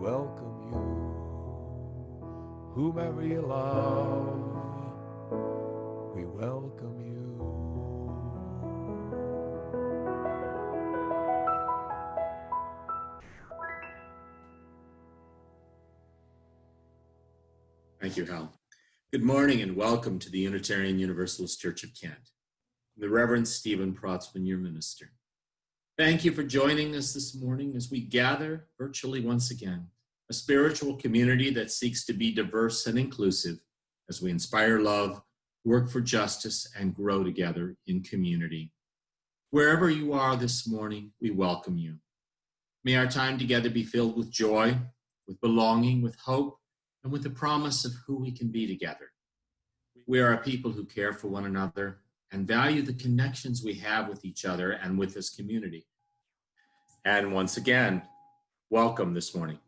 welcome you. Whomever you love, we welcome you. Thank you, Hal. Good morning and welcome to the Unitarian Universalist Church of Kent. The Reverend Stephen Protzman, your minister. Thank you for joining us this morning as we gather virtually once again, a spiritual community that seeks to be diverse and inclusive as we inspire love, work for justice, and grow together in community. Wherever you are this morning, we welcome you. May our time together be filled with joy, with belonging, with hope, and with the promise of who we can be together. We are a people who care for one another and value the connections we have with each other and with this community. And once again, welcome this morning.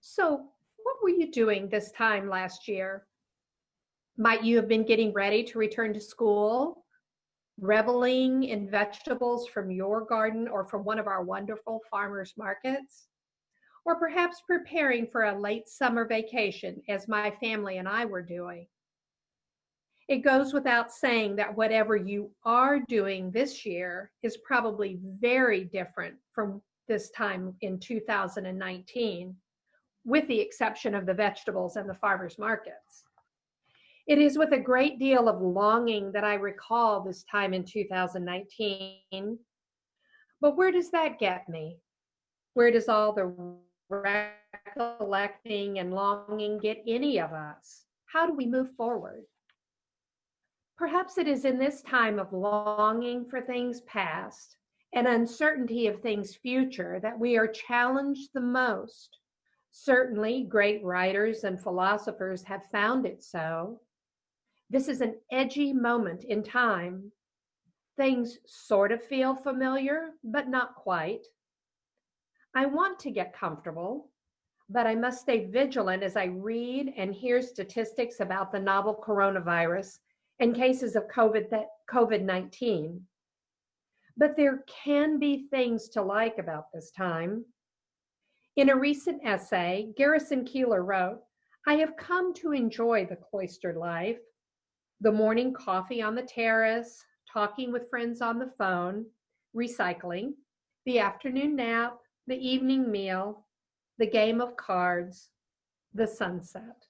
So, what were you doing this time last year? Might you have been getting ready to return to school, reveling in vegetables from your garden or from one of our wonderful farmers markets? Or perhaps preparing for a late summer vacation, as my family and I were doing? It goes without saying that whatever you are doing this year is probably very different from this time in 2019. With the exception of the vegetables and the farmers markets. It is with a great deal of longing that I recall this time in 2019. But where does that get me? Where does all the recollecting and longing get any of us? How do we move forward? Perhaps it is in this time of longing for things past and uncertainty of things future that we are challenged the most. Certainly, great writers and philosophers have found it so. This is an edgy moment in time. Things sort of feel familiar, but not quite. I want to get comfortable, but I must stay vigilant as I read and hear statistics about the novel coronavirus and cases of COVID-19. But there can be things to like about this time. In a recent essay, Garrison Keillor wrote, "I have come to enjoy the cloistered life, the morning coffee on the terrace, talking with friends on the phone, recycling, the afternoon nap, the evening meal, the game of cards, the sunset."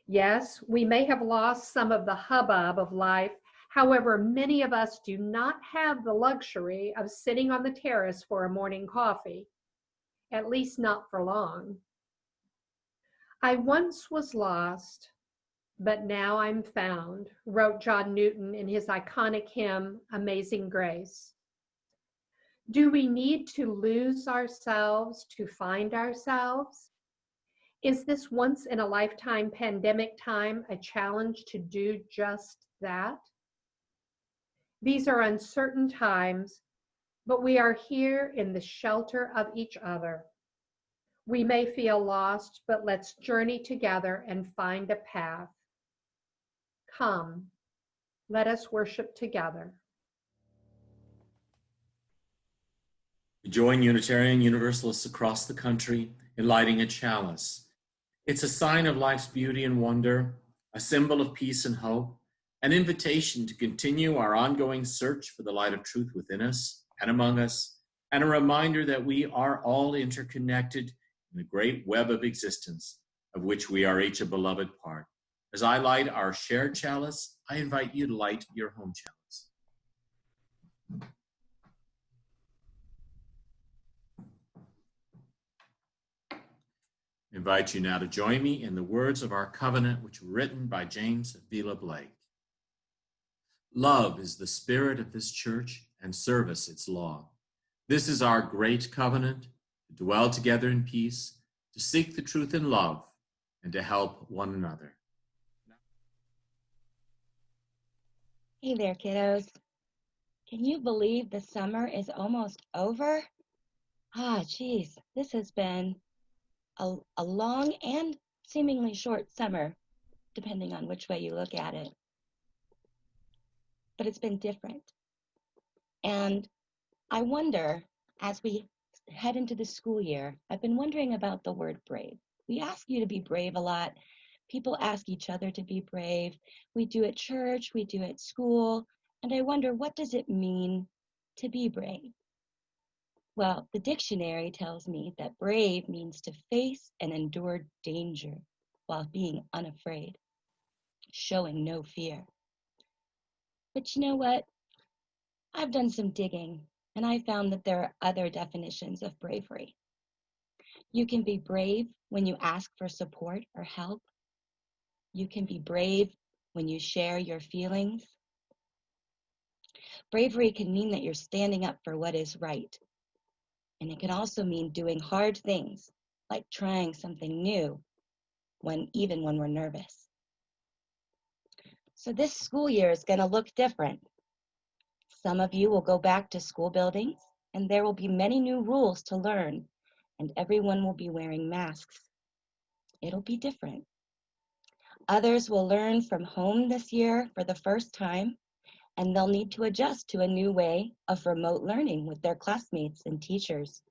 Yes, we may have lost some of the hubbub of life. However, many of us do not have the luxury of sitting on the terrace for a morning coffee. At least not for long. "I once was lost, but now I'm found," wrote John Newton in his iconic hymn, Amazing Grace. Do we need to lose ourselves to find ourselves? Is this once in a lifetime pandemic time a challenge to do just that? These are uncertain times, but we are here in the shelter of each other. We may feel lost, but let's journey together and find a path. Come, let us worship together. Join Unitarian Universalists across the country in lighting a chalice. It's a sign of life's beauty and wonder, a symbol of peace and hope, an invitation to continue our ongoing search for the light of truth within us and among us, and a reminder that we are all interconnected in the great web of existence of which we are each a beloved part. As I light our shared chalice, I invite you to light your home chalice. I invite you now to join me in the words of our covenant, which were written by James Vila Blake. Love is the spirit of this church, and service its law. This is our great covenant, to dwell together in peace, to seek the truth in love, and to help one another. Hey there, kiddos. Can you believe the summer is almost over? Geez, this has been a long and seemingly short summer, depending on which way you look at it. But it's been different. And I wonder, as we head into the school year, I've been wondering about the word brave. We ask you to be brave a lot. People ask each other to be brave. We do at church, we do at school. And I wonder, what does it mean to be brave? Well, the dictionary tells me that brave means to face and endure danger while being unafraid, showing no fear. But you know what? I've done some digging, and I found that there are other definitions of bravery. You can be brave when you ask for support or help. You can be brave when you share your feelings. Bravery can mean that you're standing up for what is right. And it can also mean doing hard things, like trying something new, even when we're nervous. So this school year is going to look different. Some of you will go back to school buildings, and there will be many new rules to learn, and everyone will be wearing masks. It'll be different. Others will learn from home this year for the first time, and they'll need to adjust to a new way of remote learning with their classmates and teachers.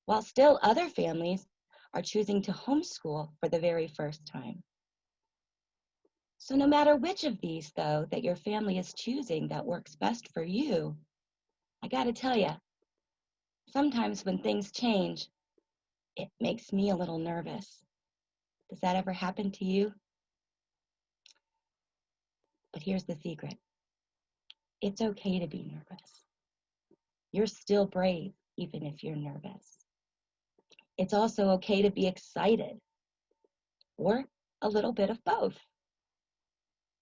While still other families are choosing to homeschool for the very first time. So no matter which of these, though, that your family is choosing that works best for you, I gotta tell you, sometimes when things change, it makes me a little nervous. Does that ever happen to you? But here's the secret. It's okay to be nervous. You're still brave, even if you're nervous. It's also okay to be excited, or a little bit of both,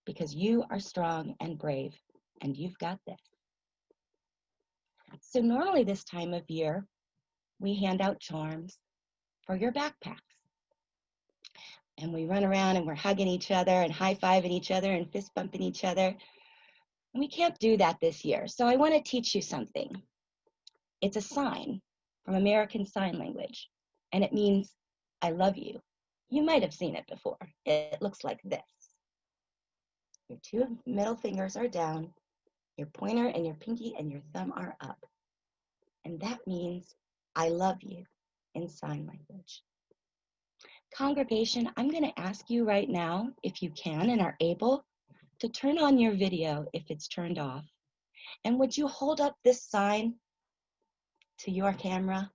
because you are strong and brave, and you've got this. So normally this time of year, we hand out charms for your backpacks. And we run around and we're hugging each other and high-fiving each other and fist bumping each other. And we can't do that this year. So I want to teach you something. It's a sign from American Sign Language, and it means I love you. You might have seen it before. It looks like this. Your two middle fingers are down, your pointer and your pinky and your thumb are up. And that means I love you in sign language. Congregation, I'm going to ask you right now, if you can and are able, to turn on your video if it's turned off. And would you hold up this sign to your camera?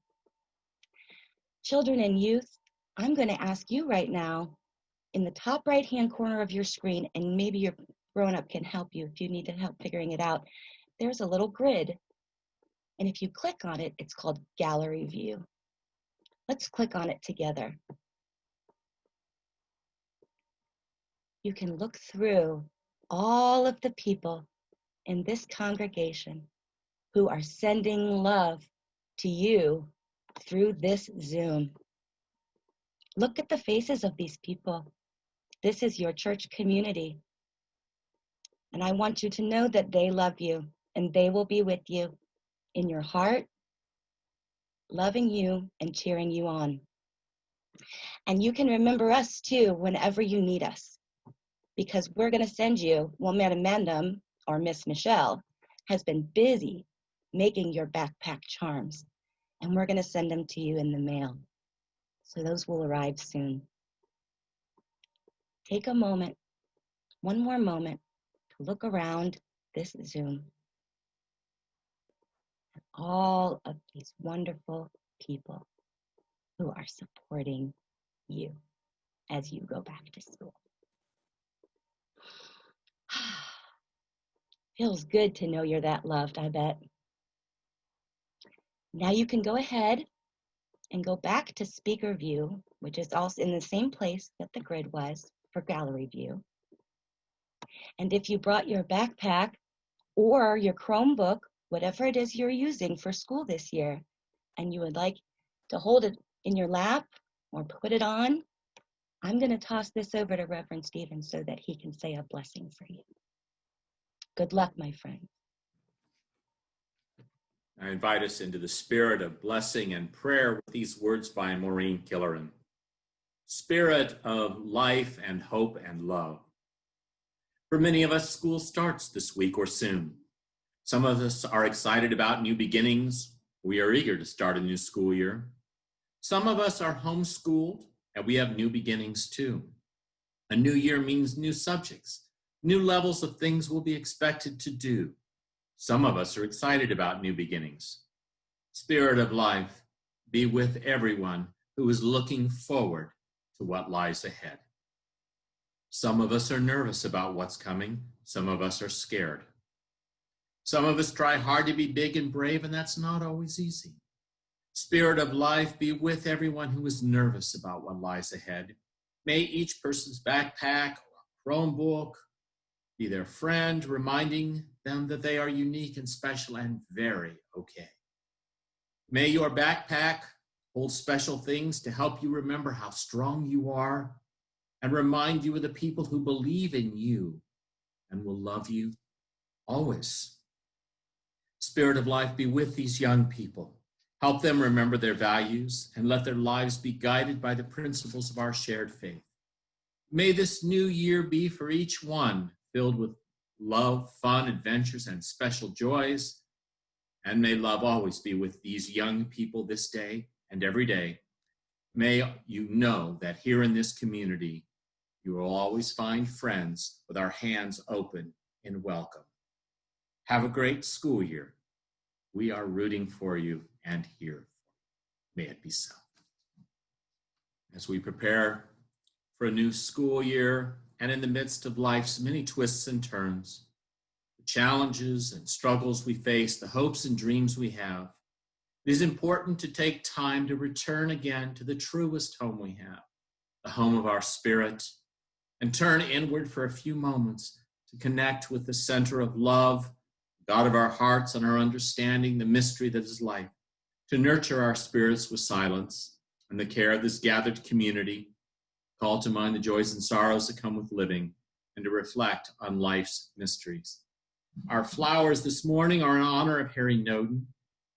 Children and youth, I'm going to ask you right now, in the top right-hand corner of your screen, and maybe your grown-up can help you if you need help figuring it out, there's a little grid. And if you click on it, it's called Gallery View. Let's click on it together. You can look through all of the people in this congregation who are sending love to you through this Zoom. Look at the faces of these people. This is your church community. And I want you to know that they love you and they will be with you in your heart, loving you and cheering you on. And you can remember us too whenever you need us, because we're going to send you, well, Madam Mandam or Miss Michelle has been busy making your backpack charms, and we're going to send them to you in the mail. So those will arrive soon. Take a moment one more moment to look around this Zoom at all of these wonderful people who are supporting you as you go back to school. Feels good to know you're that loved, I bet. Now you can go ahead and go back to speaker view, which is also in the same place that the grid was for gallery view. And if you brought your backpack or your Chromebook, whatever it is you're using for school this year, and you would like to hold it in your lap or put it on, I'm going to toss this over to Reverend Stephen so that he can say a blessing for you. Good luck, my friend. I invite us into the spirit of blessing and prayer with these words by Maureen Killeran. Spirit of life and hope and love. For many of us, school starts this week or soon. Some of us are excited about new beginnings. We are eager to start a new school year. Some of us are homeschooled, and we have new beginnings too. A new year means new subjects, new levels of things we'll be expected to do. Some of us are excited about new beginnings. Spirit of life, be with everyone who is looking forward to what lies ahead. Some of us are nervous about what's coming. Some of us are scared. Some of us try hard to be big and brave, and that's not always easy. Spirit of life, be with everyone who is nervous about what lies ahead. May each person's backpack or Chromebook be their friend, reminding them that they are unique and special and very okay. May your backpack hold special things to help you remember how strong you are and remind you of the people who believe in you and will love you always. Spirit of life, be with these young people. Help them remember their values and let their lives be guided by the principles of our shared faith. May this new year be for each one filled with love, fun, adventures, and special joys. And may love always be with these young people this day and every day. May you know that here in this community, you will always find friends with our hands open in welcome. Have a great school year. We are rooting for you and here. May it be so. As we prepare for a new school year and in the midst of life's many twists and turns, the challenges and struggles we face, the hopes and dreams we have, it is important to take time to return again to the truest home we have, the home of our spirit, and turn inward for a few moments to connect with the center of love, God of our hearts and our understanding, the mystery that is life, to nurture our spirits with silence and the care of this gathered community, call to mind the joys and sorrows that come with living, and to reflect on life's mysteries. Our flowers this morning are in honor of Harry Noden.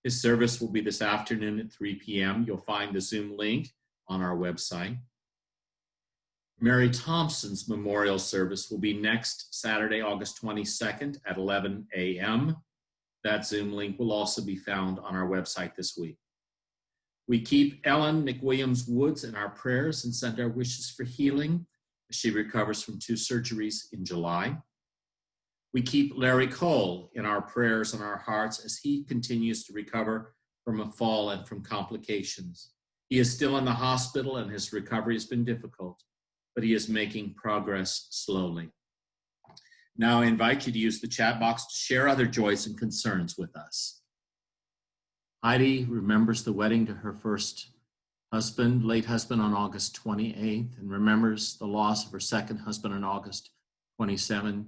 His service will be this afternoon at 3 p.m. You'll find the Zoom link on our website. Mary Thompson's memorial service will be next Saturday, August 22nd at 11 a.m. That Zoom link will also be found on our website this week. We keep Ellen McWilliams Woods in our prayers and send our wishes for healing as she recovers from 2 surgeries in July. We keep Larry Cole in our prayers and our hearts as he continues to recover from a fall and from complications. He is still in the hospital and his recovery has been difficult, but he is making progress slowly. Now I invite you to use the chat box to share other joys and concerns with us. Heidi remembers the wedding to her first husband, late husband, on August 28th, and remembers the loss of her second husband on August 27th.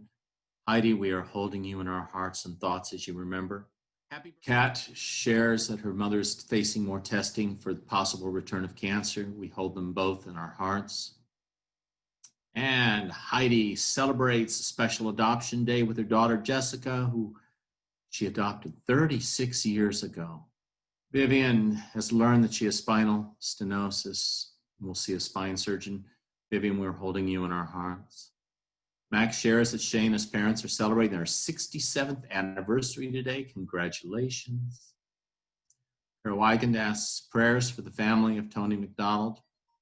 Heidi, we are holding you in our hearts and thoughts as you remember. Kat shares that her mother's facing more testing for the possible return of cancer. We hold them both in our hearts. And Heidi celebrates a special adoption day with her daughter, Jessica, who she adopted 36 years ago. Vivian has learned that she has spinal stenosis. We'll see a spine surgeon. Vivian, we're holding you in our hearts. Max shares that Shane and his parents are celebrating their 67th anniversary today. Congratulations. Carol Weigand asks prayers for the family of Tony McDonald,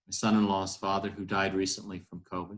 my son-in-law's father, who died recently from COVID.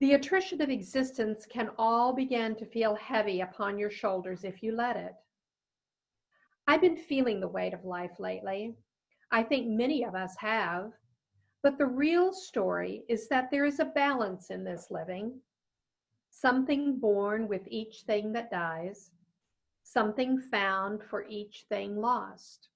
The attrition of existence can all begin to feel heavy upon your shoulders if you let it. I've been feeling the weight of life lately. I think many of us have. But the real story is that there is a balance in this living. Something born with each thing that dies, something found for each thing lost.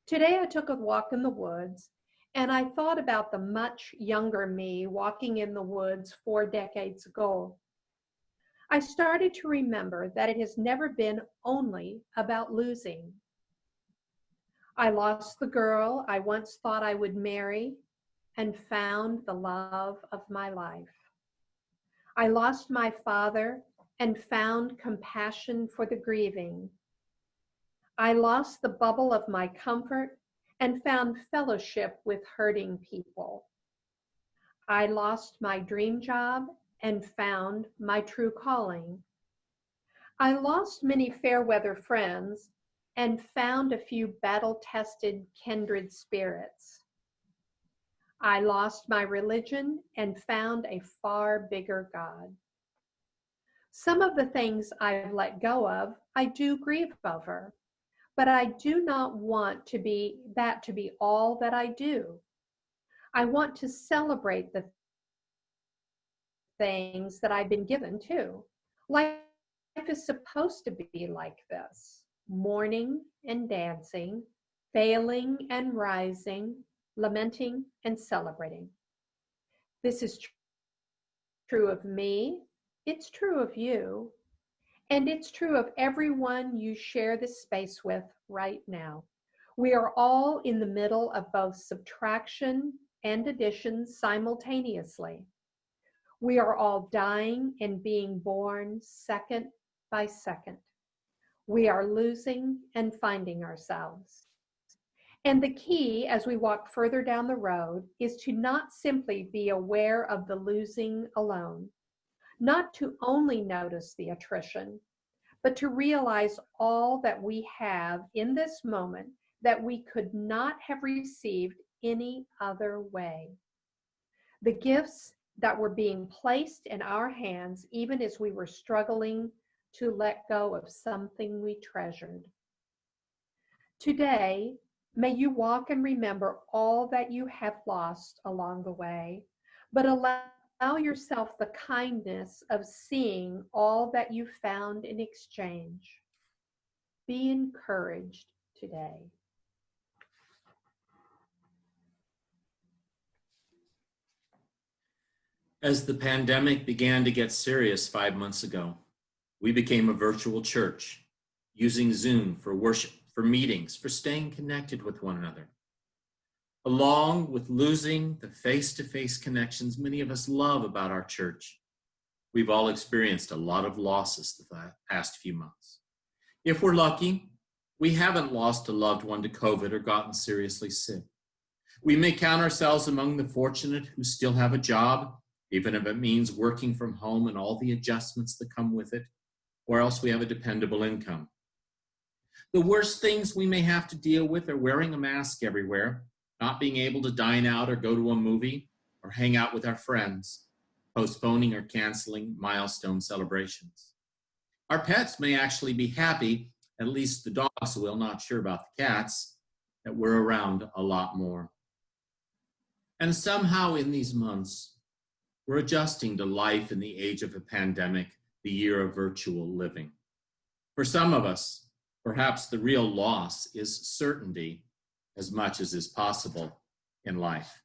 Today I took a walk in the woods and I thought about the much younger me walking in the woods 4 decades ago. I started to remember that it has never been only about losing. I lost the girl I once thought I would marry and found the love of my life. I lost my father and found compassion for the grieving. I lost the bubble of my comfort and found fellowship with hurting people. I lost my dream job and found my true calling. I lost many fair weather friends and found a few battle-tested kindred spirits. I lost my religion and found a far bigger God. Some of the things I've let go of, I do grieve over, but I do not want that to be all that I do. I want to celebrate the things that I've been given too. Life is supposed to be like this: mourning and dancing, failing and rising, lamenting and celebrating. This is true of me, it's true of you, and it's true of everyone you share this space with right now. We are all in the middle of both subtraction and addition simultaneously. We are all dying and being born second by second. We are losing and finding ourselves. And the key as we walk further down the road is to not simply be aware of the losing alone, not to only notice the attrition, but to realize all that we have in this moment that we could not have received any other way. The gifts that were being placed in our hands even as we were struggling to let go of something we treasured. Today, may you walk and remember all that you have lost along the way, but allow yourself the kindness of seeing all that you found in exchange. Be encouraged today. As the pandemic began to get serious 5 months ago, we became a virtual church, using Zoom for worship, for meetings, for staying connected with one another. Along with losing the face-to-face connections many of us love about our church, we've all experienced a lot of losses the past few months. If we're lucky, we haven't lost a loved one to COVID or gotten seriously sick. We may count ourselves among the fortunate who still have a job, even if it means working from home and all the adjustments that come with it, or else we have a dependable income. The worst things we may have to deal with are wearing a mask everywhere, not being able to dine out or go to a movie or hang out with our friends, postponing or canceling milestone celebrations. Our pets may actually be happy, at least the dogs will, not sure about the cats, that we're around a lot more. And somehow in these months, we're adjusting to life in the age of a pandemic, the year of virtual living. For some of us, perhaps the real loss is certainty as much as is possible in life.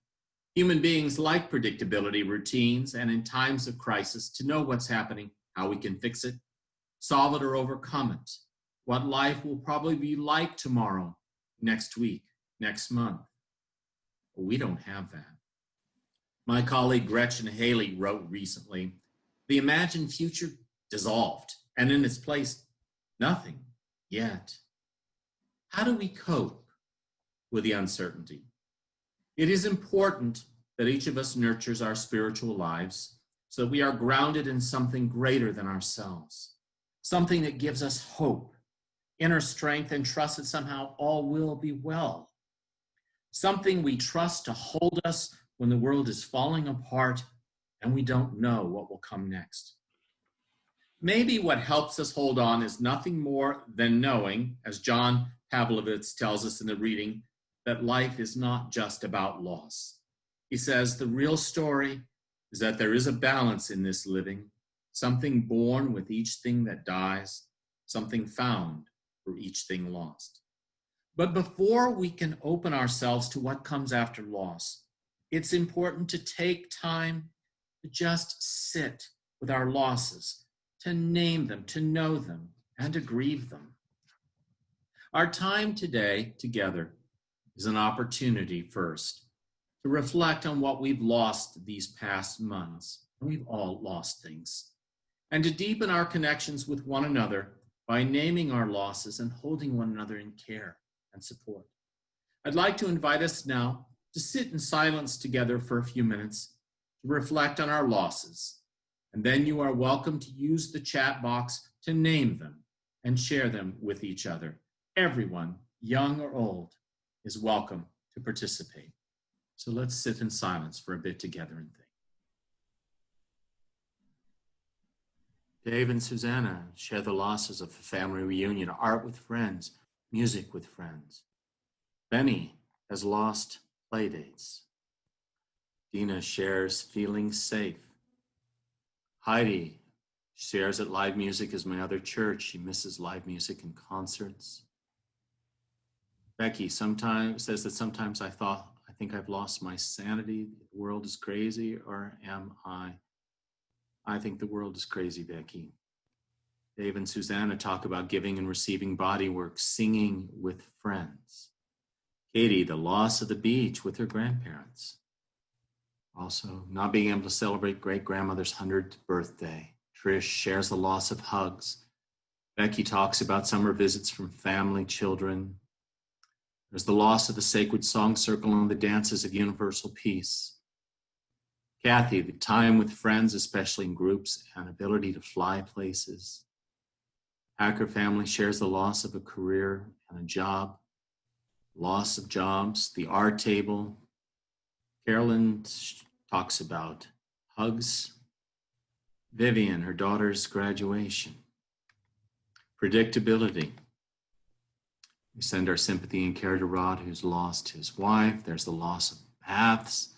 Human beings like predictability, routines, and in times of crisis to know what's happening, how we can fix it, solve it or overcome it, what life will probably be like tomorrow, next week, next month. But we don't have that. My colleague Gretchen Haley wrote recently, "The imagined future dissolved, and in its place, nothing yet." How do we cope with the uncertainty? It is important that each of us nurtures our spiritual lives so that we are grounded in something greater than ourselves, something that gives us hope, inner strength, and trust that somehow all will be well, something we trust to hold us when the world is falling apart and we don't know what will come next. Maybe what helps us hold on is nothing more than knowing, as John Pavlovitz tells us in the reading, that life is not just about loss. He says the real story is that there is a balance in this living, something born with each thing that dies, something found for each thing lost. But before we can open ourselves to what comes after loss, it's important to take time to just sit with our losses, to name them, to know them, and to grieve them. Our time today together is an opportunity first to reflect on what we've lost these past months. We've all lost things. And to deepen our connections with one another by naming our losses and holding one another in care and support. I'd like to invite us now to sit in silence together for a few minutes to reflect on our losses. And then you are welcome to use the chat box to name them and share them with each other. Everyone, young or old, is welcome to participate. So let's sit in silence for a bit together and think. Dave and Susanna share the losses of a family reunion, art with friends, music with friends. Benny has lost playdates. Dina shares feeling safe. Heidi shares that live music is my other church. She misses live music and concerts. Becky sometimes says that sometimes I think I've lost my sanity. The world is crazy, or am I? I think the world is crazy, Becky. Dave and Susanna talk about giving and receiving body work, singing with friends. Katie, the loss of the beach with her grandparents. Also, not being able to celebrate great-grandmother's 100th birthday. Trish shares the loss of hugs. Becky talks about summer visits from family, children. There's the loss of the sacred song circle and the dances of universal peace. Kathy, the time with friends, especially in groups, and ability to fly places. Hacker family shares the loss of a career and a job. Loss of jobs, the art table. Carolyn talks about hugs. Vivian, her daughter's graduation. Predictability. We send our sympathy and care to Rod, who's lost his wife. There's the loss of paths.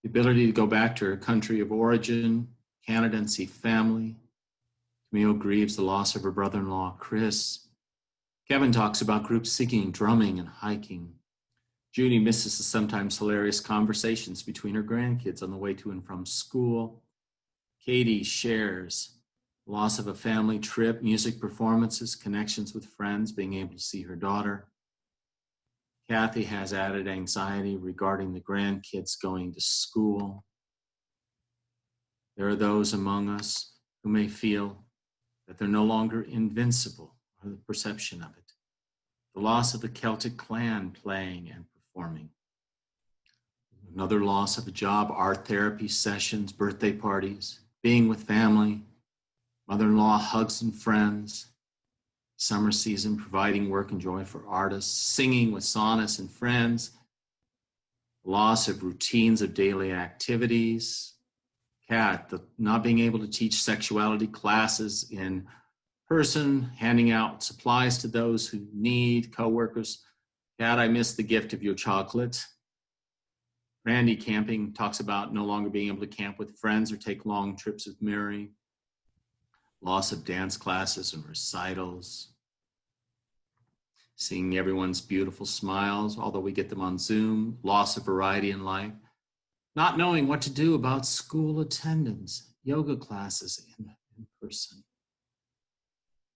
The ability to go back to her country of origin, Canada, and see family. Camille grieves the loss of her brother-in-law, Chris. Kevin talks about group singing, drumming, and hiking. Judy misses the sometimes hilarious conversations between her grandkids on the way to and from school. Katie shares loss of a family trip, music performances, connections with friends, being able to see her daughter. Kathy has added anxiety regarding the grandkids going to school. There are those among us who may feel that they're no longer invincible, or the perception of it. The loss of the Celtic clan playing and performing. Another loss of a job, art therapy sessions, birthday parties, being with family, mother-in-law hugs and friends, summer season providing work and joy for artists, singing with sonnets and friends, loss of routines of daily activities. Kat, the not being able to teach sexuality classes in person, handing out supplies to those who need, coworkers. Kat, I miss the gift of your chocolate. Randy camping talks about no longer being able to camp with friends or take long trips with Mary. Loss of dance classes and recitals. Seeing everyone's beautiful smiles, although we get them on Zoom. Loss of variety in life. Not knowing what to do about school attendance, yoga classes in person.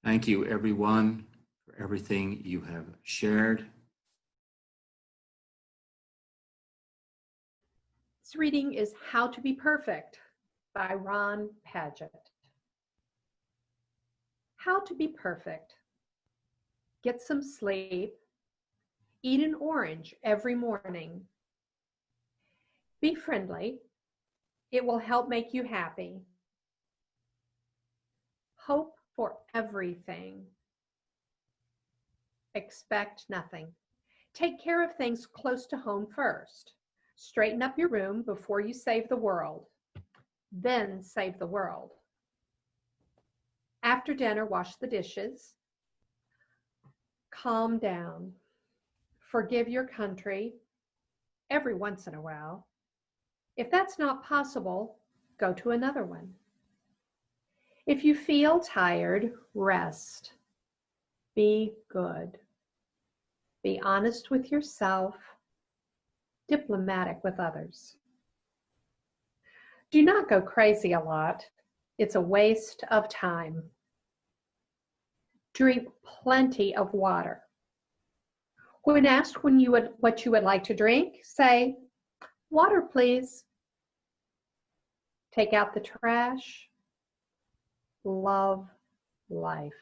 Thank you, everyone, for everything you have shared. This reading is How to Be Perfect by Ron Padgett. How to be perfect. Get some sleep. Eat an orange every morning. Be friendly. It will help make you happy. Hope for everything. Expect nothing. Take care of things close to home first. Straighten up your room before you save the world. then save the world. After dinner, wash the dishes. Calm down. Forgive your country every once in a while. If that's not possible, go to another one. If you feel tired, rest. Be good. Be honest with yourself, diplomatic with others. Do not go crazy a lot. It's a waste of time. Drink plenty of water. When asked what you would like to drink, say, water, please. Take out the trash. Love life.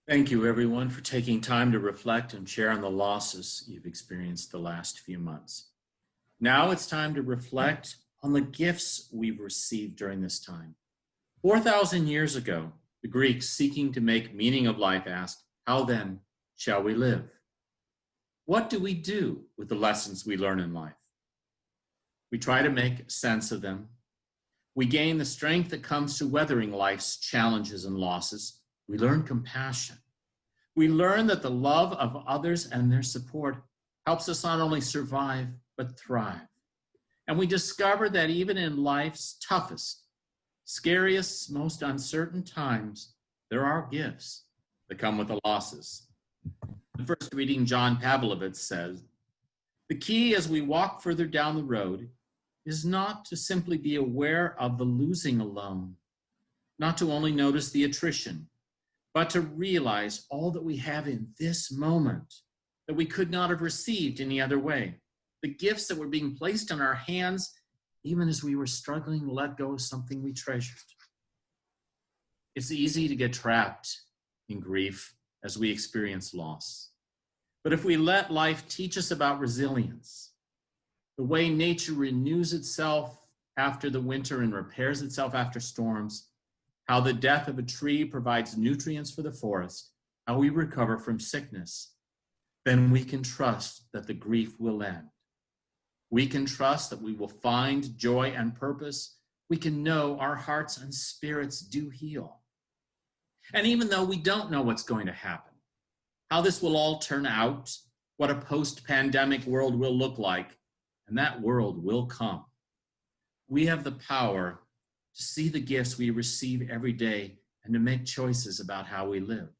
Thank you, everyone, for taking time to reflect and share on the losses you've experienced the last few months. Now it's time to reflect on the gifts we've received during this time. 4,000 years ago, the Greeks, seeking to make meaning of life, asked, "How then shall we live?" What do we do with the lessons we learn in life? We try to make sense of them. We gain the strength that comes to weathering life's challenges and losses. We learn compassion. We learn that the love of others and their support helps us not only survive, but thrive. And we discover that even in life's toughest, scariest, most uncertain times, there are gifts that come with the losses. The first reading, John Pavlovitz says, "The key as we walk further down the road is not to simply be aware of the losing alone, not to only notice the attrition, but to realize all that we have in this moment that we could not have received any other way. The gifts that were being placed in our hands, even as we were struggling to let go of something we treasured." It's easy to get trapped in grief as we experience loss. But if we let life teach us about resilience, the way nature renews itself after the winter and repairs itself after storms, how the death of a tree provides nutrients for the forest, how we recover from sickness, then we can trust that the grief will end. We can trust that we will find joy and purpose. We can know our hearts and spirits do heal. And even though we don't know what's going to happen, how this will all turn out, what a post-pandemic world will look like, and that world will come, we have the power to see the gifts we receive every day and to make choices about how we live.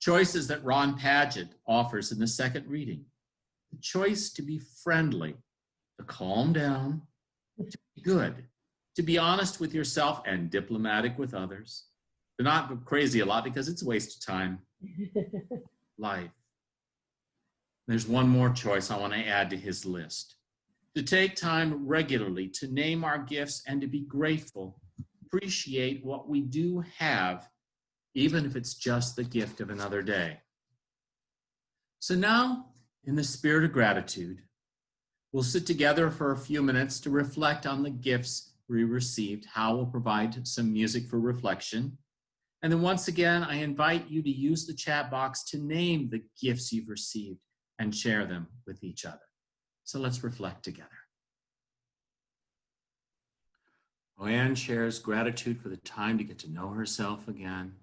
Choices that Ron Padgett offers in the second reading. The choice to be friendly, to calm down, to be good, to be honest with yourself and diplomatic with others, to not go crazy a lot because it's a waste of time. Life. There's one more choice I want to add to his list. To take time regularly to name our gifts and to be grateful, appreciate what we do have, even if it's just the gift of another day. So now, in the spirit of gratitude, we'll sit together for a few minutes to reflect on the gifts we received. Hal will provide some music for reflection. And then once again, I invite you to use the chat box to name the gifts you've received and share them with each other. So let's reflect together. Anne shares gratitude for the time to get to know herself again.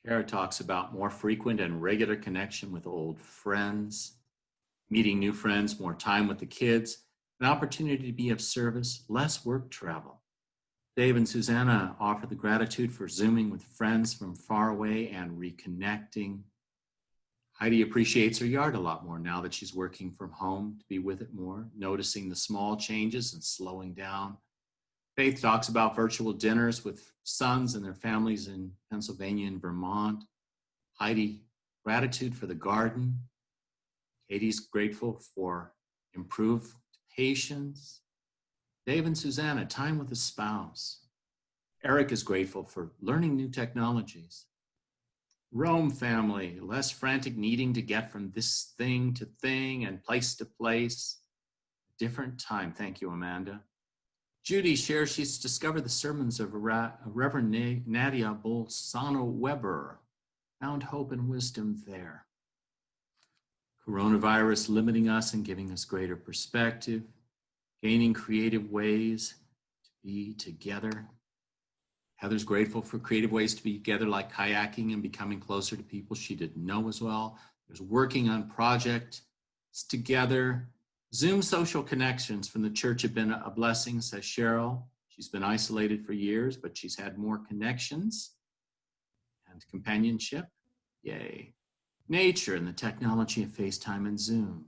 Kara talks about more frequent and regular connection with old friends, meeting new friends, more time with the kids, an opportunity to be of service, less work travel. Dave and Susanna offer the gratitude for Zooming with friends from far away and reconnecting. Heidi appreciates her yard a lot more now that she's working from home, to be with it more, noticing the small changes and slowing down. Faith talks about virtual dinners with sons and their families in Pennsylvania and Vermont. Heidi, gratitude for the garden. Katie's grateful for improved patience. Dave and Susanna, time with a spouse. Eric is grateful for learning new technologies. Rome family, less frantic needing to get from this thing to thing and place to place. Different time. Thank you, Amanda. Judy shares she's discovered the sermons of Reverend Nadia Bolzano Weber. Found hope and wisdom there. Coronavirus limiting us and giving us greater perspective. Gaining creative ways be together. Heather's grateful for creative ways to be together, like kayaking and becoming closer to people she didn't know as well. There's working on projects together. Zoom social connections from the church have been a blessing, says Cheryl. She's been isolated for years, but she's had more connections and companionship. Yay. Nature and the technology of FaceTime and Zoom.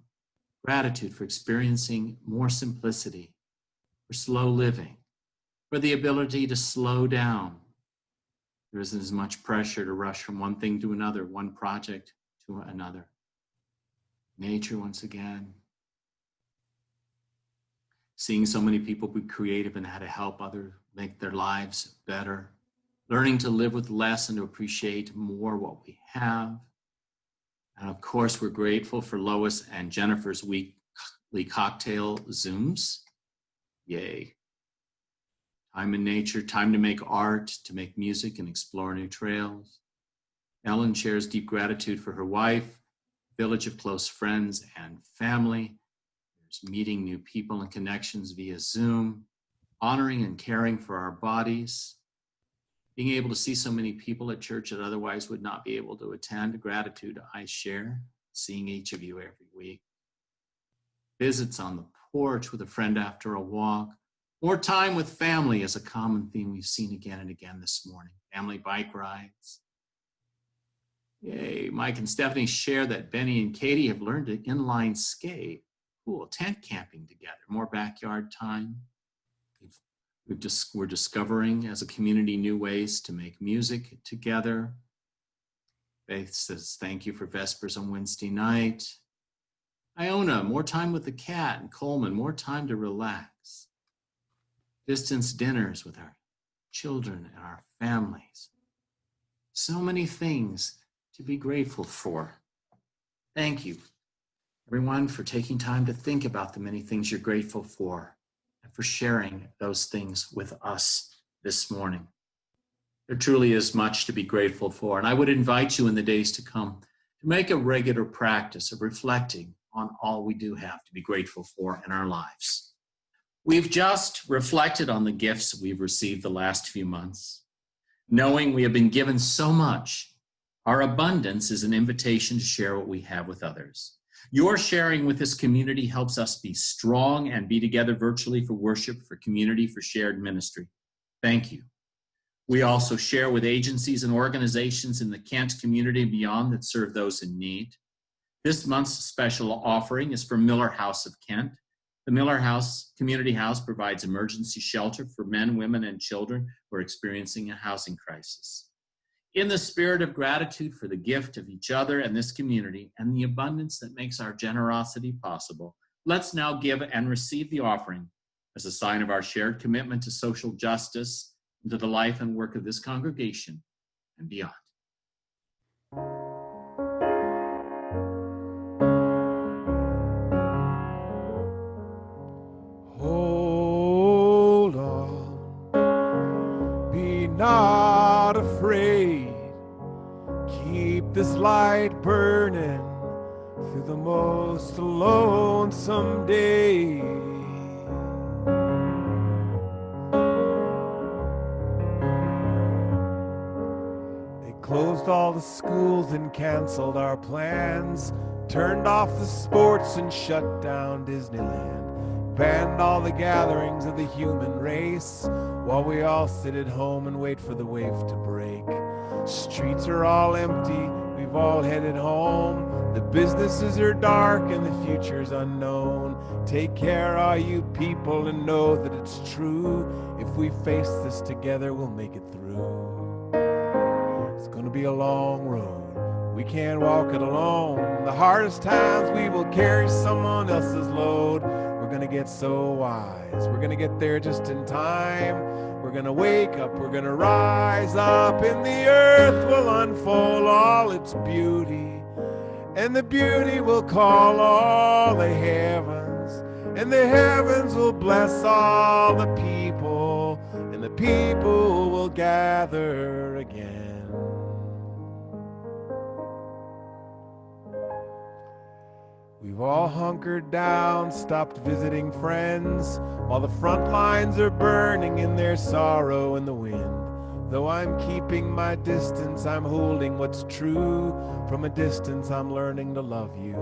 Gratitude for experiencing more simplicity, for slow living, for the ability to slow down. There isn't as much pressure to rush from one thing to another, one project to another. Nature once again. Seeing so many people be creative and how to help others make their lives better. Learning to live with less and to appreciate more what we have. And of course, we're grateful for Lois and Jennifer's weekly cocktail Zooms. Yay. Time in nature, time to make art, to make music and explore new trails. Ellen shares deep gratitude for her wife, village of close friends and family. There's meeting new people and connections via Zoom, honoring and caring for our bodies, being able to see so many people at church that otherwise would not be able to attend. Gratitude I share, seeing each of you every week. Visits on the porch with a friend after a walk. More time with family is a common theme we've seen again and again this morning. Family bike rides. Yay, Mike and Stephanie share that Benny and Katie have learned to inline skate. Cool, tent camping together, more backyard time. We're discovering as a community new ways to make music together. Faith says, thank you for Vespers on Wednesday night. Iona, more time with the cat. And Coleman, more time to relax. Distance dinners with our children and our families. So many things to be grateful for. Thank you, everyone, for taking time to think about the many things you're grateful for and for sharing those things with us this morning. There truly is much to be grateful for, and I would invite you in the days to come to make a regular practice of reflecting on all we do have to be grateful for in our lives. We've just reflected on the gifts we've received the last few months. Knowing we have been given so much, our abundance is an invitation to share what we have with others. Your sharing with this community helps us be strong and be together virtually for worship, for community, for shared ministry. Thank you. We also share with agencies and organizations in the Kent community and beyond that serve those in need. This month's special offering is for Miller House of Kent. The Miller House Community House provides emergency shelter for men, women, and children who are experiencing a housing crisis. In the spirit of gratitude for the gift of each other and this community and the abundance that makes our generosity possible, let's now give and receive the offering as a sign of our shared commitment to social justice and to the life and work of this congregation and beyond. Hold on, be not afraid. Keep this light burning through the most lonesome day. They closed all the schools and canceled our plans, turned off the sports and shut down Disneyland, banned all the gatherings of the human race, while we all sit at home and wait for the wave to break. Streets are all empty, we've all headed home. The businesses are dark and the future's unknown. Take care, all you people, and know that it's true. If we face this together, we'll make it through. It's gonna be a long road, we can't walk it alone. The hardest times we will carry someone else's load. We're gonna get so wise, we're gonna get there just in time. We're gonna wake up, we're gonna rise up, and the earth will unfold all its beauty, and the beauty will call all the heavens, and the heavens will bless all the people, and the people will gather again. We've all hunkered down, stopped visiting friends, while the front lines are burning in their sorrow in the wind. Though I'm keeping my distance, I'm holding what's true. From a distance, I'm learning to love you.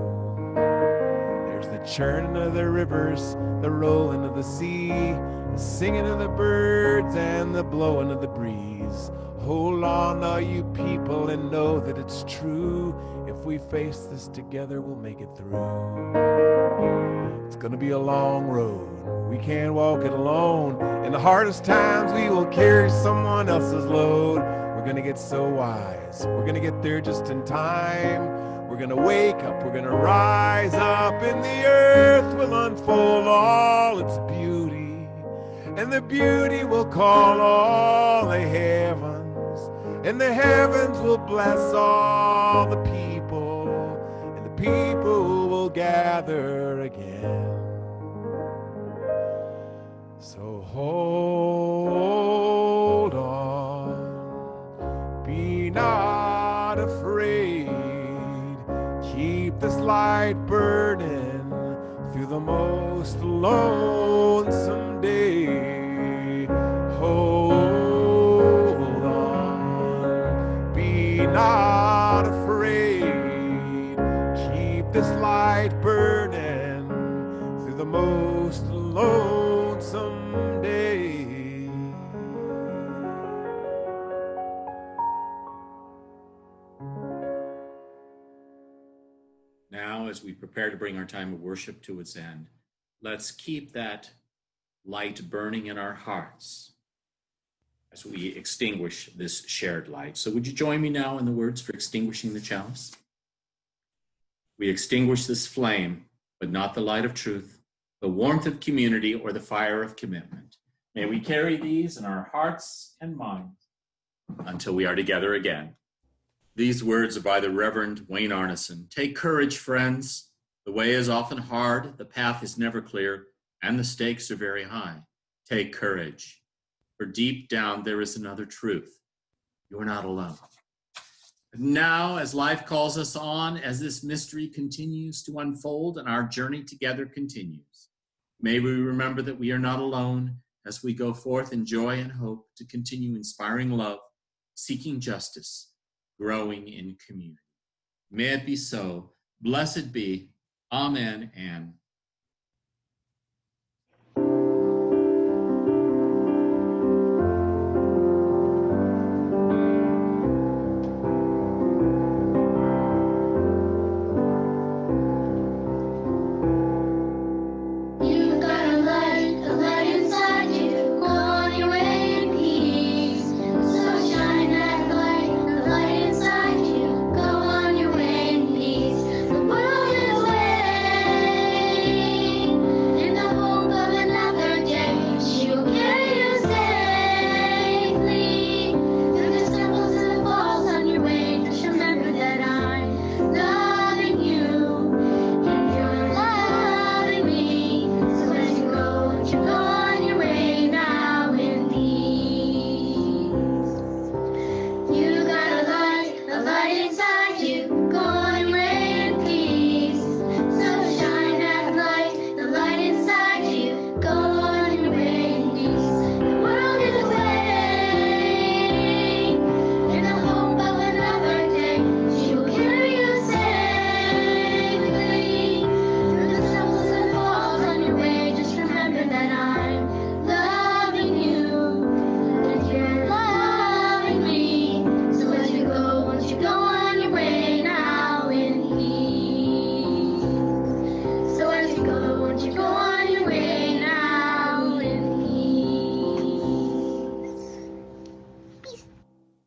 There's the churning of the rivers, the rolling of the sea, the singing of the birds and the blowing of the breeze. Hold on, all you people, and know that it's true. If we face this together, we'll make it through. It's gonna be a long road. We can't walk it alone. In the hardest times, we will carry someone else's load. We're gonna get so wise. We're gonna get there just in time. We're gonna wake up. We're gonna rise up, and the earth will unfold all its beauty. And the beauty will call all the heavens. And the heavens will bless all the people, and the people will gather again. So hold on, be not afraid, keep this light burning through the most lonesome day. Hold not afraid, keep this light burning through the most lonesome day. Now, as we prepare to bring our time of worship to its end, let's keep that light burning in our hearts as we extinguish this shared light. So would you join me now in the words for extinguishing the chalice? We extinguish this flame, but not the light of truth, the warmth of community, or the fire of commitment. May we carry these in our hearts and minds until we are together again. These words are by the Reverend Wayne Arneson. Take courage, friends. The way is often hard, the path is never clear, and the stakes are very high. Take courage. For deep down, there is another truth. You're not alone. Now, as life calls us on, as this mystery continues to unfold and our journey together continues, may we remember that we are not alone as we go forth in joy and hope to continue inspiring love, seeking justice, growing in community. May it be so. Blessed be. Amen and